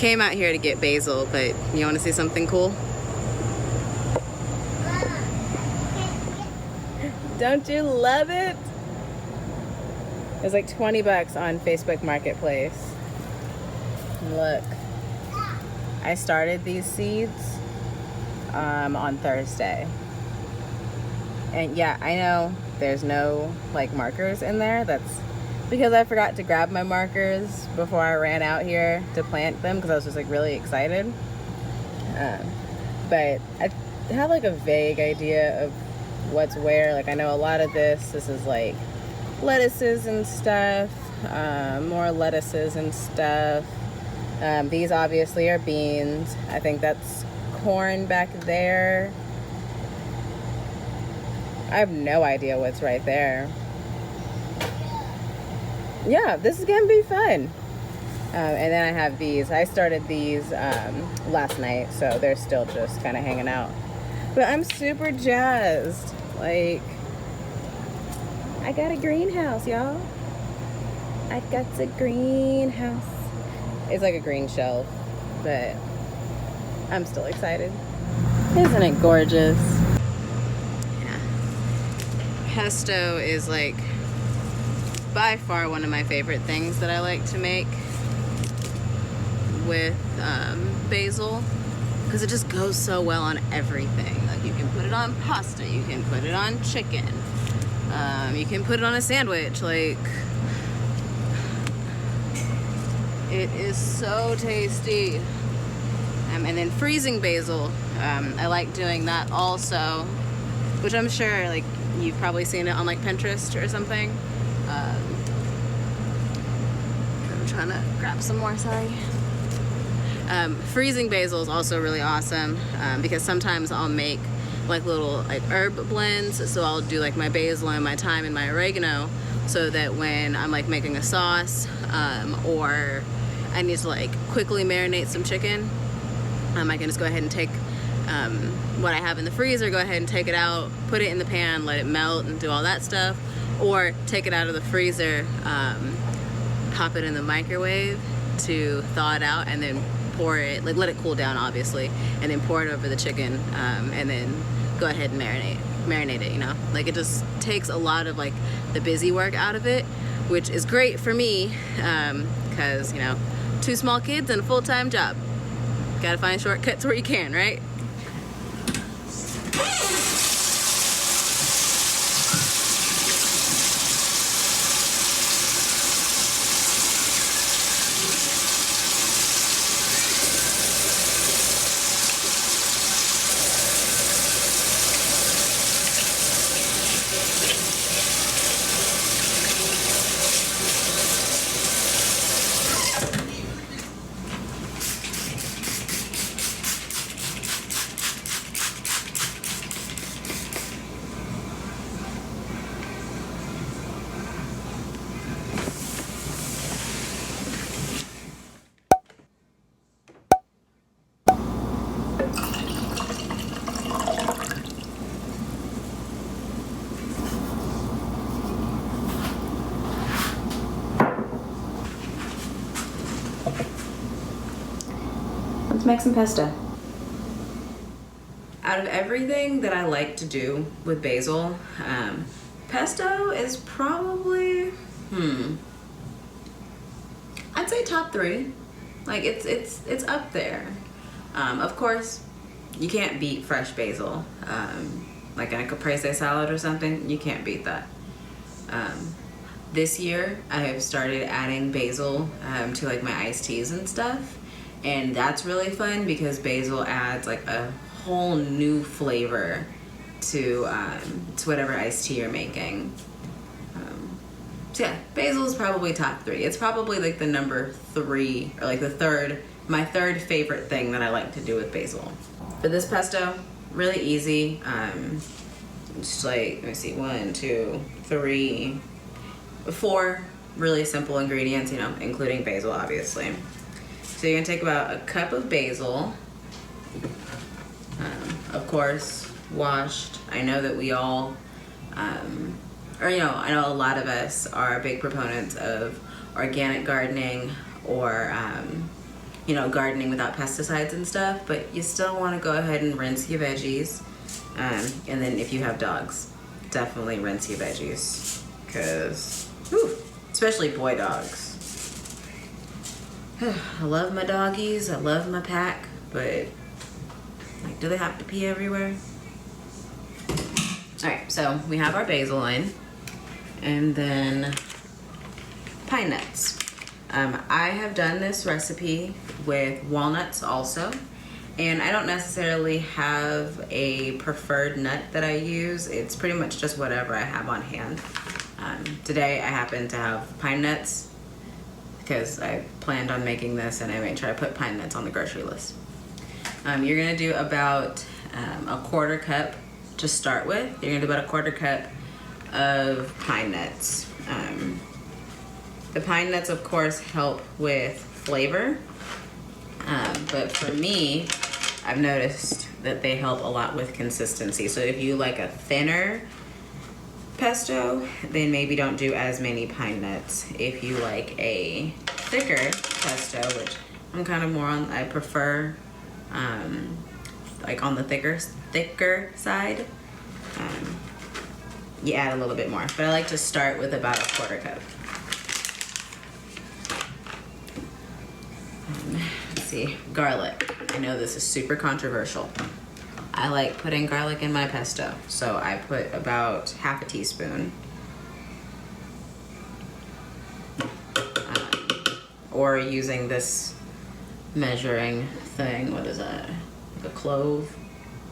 came out here to get basil, but you want to see something cool? Don't you love it? It was like 20 bucks on Facebook Marketplace. Look, I started these seeds on Thursday. And yeah, I know there's no like markers in there. That's because I forgot to grab my markers before I ran out here to plant them because I was just like really excited. But I have like a vague idea of what's where. Like I know a lot of this is like lettuces and stuff, more lettuces and stuff. These obviously are beans. I think that's corn back there. I have no idea what's right there. Yeah, this is gonna be fun. And then I have these. I started these last night, so they're still just kind of hanging out. But I'm super jazzed. Like, I got a greenhouse, y'all. I got a greenhouse. It's like a green shelf, but I'm still excited. Isn't it gorgeous? Yeah. Pesto is like by far one of my favorite things that I like to make with basil, because it just goes so well on everything. Like you can put it on pasta, you can put it on chicken, you can put it on a sandwich. Like, it is so tasty. And then freezing basil, I like doing that also, which I'm sure like you've probably seen it on like Pinterest or something. I'm trying to grab some more, sorry. Freezing basil is also really awesome because sometimes I'll make like little like herb blends. So I'll do like my basil and my thyme and my oregano, so that when I'm like making a sauce or I need to like quickly marinate some chicken, I can just go ahead and take what I have in the freezer, go ahead and take it out, put it in the pan, let it melt and do all that stuff, or take it out of the freezer, pop it in the microwave to thaw it out, and then pour it, like let it cool down obviously, and then pour it over the chicken, and then go ahead and marinate it, you know? Like it just takes a lot of like the busy work out of it, which is great for me, because, you know, 2 small kids and a full-time job. Gotta find shortcuts where you can, right? Let's make some pesto. Out of everything that I like to do with basil, pesto is probably, I'd say top 3. Like it's up there. Of course, you can't beat fresh basil. Like in a caprese salad or something, you can't beat that. This year, I have started adding basil to like my iced teas and stuff. And that's really fun because basil adds like a whole new flavor to whatever iced tea you're making. So yeah, basil is probably top 3. It's probably like the number 3, or like my third favorite thing that I like to do with basil. For this pesto, really easy. Just like, let me see, 1, 2, 3, 4 really simple ingredients, you know, including basil, obviously. So you're gonna take about a cup of basil, of course, washed. I know that we all, or you know, I know a lot of us are big proponents of organic gardening or you know, gardening without pesticides and stuff, but you still want to go ahead and rinse your veggies. And then if you have dogs, definitely rinse your veggies, because, especially boy dogs. I love my doggies, I love my pack, but like, do they have to pee everywhere? All right, so we have our basil in, and then pine nuts. I have done this recipe with walnuts also, and I don't necessarily have a preferred nut that I use. It's pretty much just whatever I have on hand. Today I happen to have pine nuts because I planned on making this, and I made sure I put pine nuts on the grocery list. You're gonna do about a quarter cup to start with. You're gonna do about a quarter cup of pine nuts. The pine nuts, of course, help with flavor, but for me, I've noticed that they help a lot with consistency. So if you like a thinner pesto, then maybe don't do as many pine nuts. If you like a thicker pesto, which I'm kind of more on, I prefer like on the thicker side, you add a little bit more. But I like to start with about a quarter cup. Let's see, garlic. I know this is super controversial. I like putting garlic in my pesto, so I put about half a teaspoon. Or using this measuring thing, what is that? Like a clove?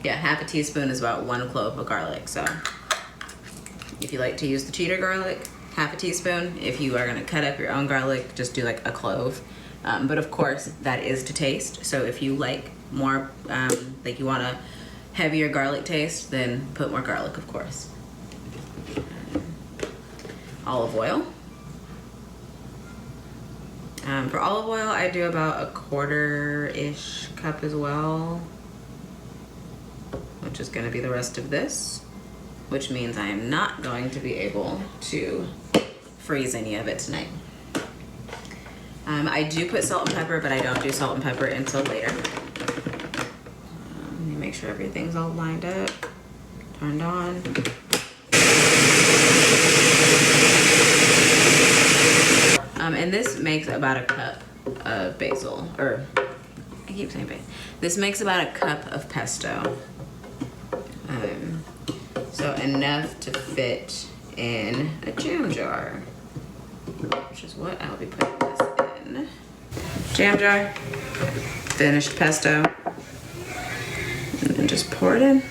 Yeah, half a teaspoon is about 1 clove of garlic. So if you like to use the cheater garlic, half a teaspoon. If you are gonna cut up your own garlic, just do like a clove. But of course, that is to taste. So if you like more, like you want a heavier garlic taste, then put more garlic, of course. Olive oil. For olive oil, I do about a quarter-ish cup as well, which is gonna be the rest of this, which means I am not going to be able to freeze any of it tonight. I do put salt and pepper, but I don't do salt and pepper until later. Let me make sure everything's all lined up, turned on. And this makes about a cup of basil, or I keep saying basil. This makes about a cup of pesto. So enough to fit in a jam jar, which is what I'll be putting this in. Jam jar, finished pesto, and then just pour it in.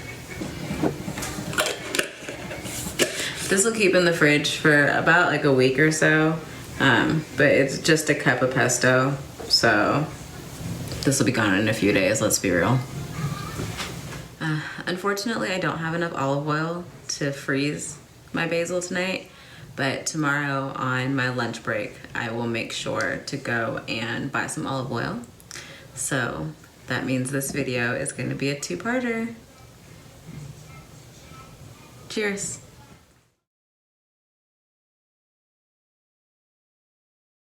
This will keep in the fridge for about like a week or so. But it's just a cup of pesto, so this will be gone in a few days, let's be real. Unfortunately, I don't have enough olive oil to freeze my basil tonight, but tomorrow on my lunch break, I will make sure to go and buy some olive oil. So that means this video is going to be a two-parter. Cheers.